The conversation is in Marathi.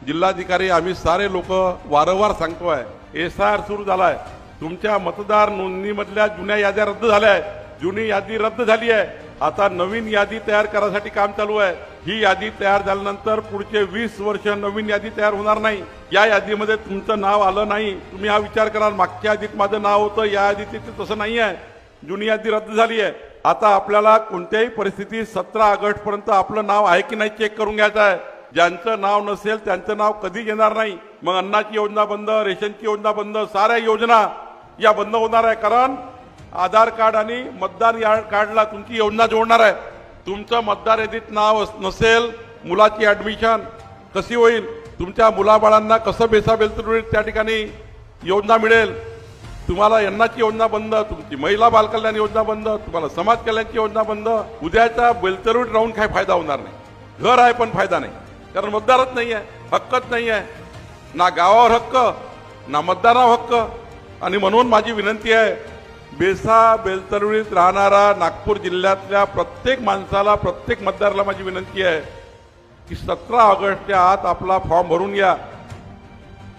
जिल्हाधिकारी आम्ही सारे लोक वारंवार सांगतोय, SIR सुरू झालाय, तुमच्या मतदार नोंदणीमधल्या जुन्या याद्या रद्द झाल्या आहेत, जुनी यादी रद्द झाली आहे, आता नवीन यादी तयार करण्यासाठी काम चालू आहे। ही यादी तयार झाल्यानंतर पुढचे 20 वर्ष नवीन यादी तयार होणार नाही। या यादीमध्ये तुमचं नाव आलं नाही, तुम्ही हा विचार कराल मागच्या यादीत माझं नाव होतं, या यादीत तसं नाही आहे, जुनी यादी रद्द झाली आहे। आता आपल्याला कोणत्याही परिस्थितीत 17 ऑगस्ट पर्यंत आपलं नाव आहे की नाही चेक करून घ्यायचं आहे। ज्यांचं नाव नसेल त्यांचं नाव कधी येणार नाही। मग अन्नाची योजना बंद, रेशनची योजना बंद, साऱ्या योजना या बंद होणार आहे, कारण आधार कार्ड आणि मतदार कार्डला तुमची योजना जोडणार आहे। तुमचं मतदार यादीत नाव नसेल, मुलाची ऍडमिशन कशी होईल, तुमच्या मुलाबाळांना कसं बेसाबेलतुरीत त्या ठिकाणी योजना मिळेल, तुम्हाला अन्नाची योजना बंद, तुमची महिला बालकल्याण योजना बंद, तुम्हाला समाज कल्याणची योजना बंद। उद्याच्या बेलतरुडीत राहून काही फायदा होणार नाही। घर आहे पण फायदा नाही, कारण मतदारच नाही आहे, हक्कच नाही आहे, ना गावावर हक्क ना मतदारावर हक्क। आणि म्हणून माझी विनंती आहे, बेलतरुडीत राहणारा नागपूर जिल्ह्यातल्या प्रत्येक माणसाला, प्रत्येक मतदाराला माझी विनंती आहे की 17 ऑगस्टच्या आत आपला फॉर्म भरून घ्या।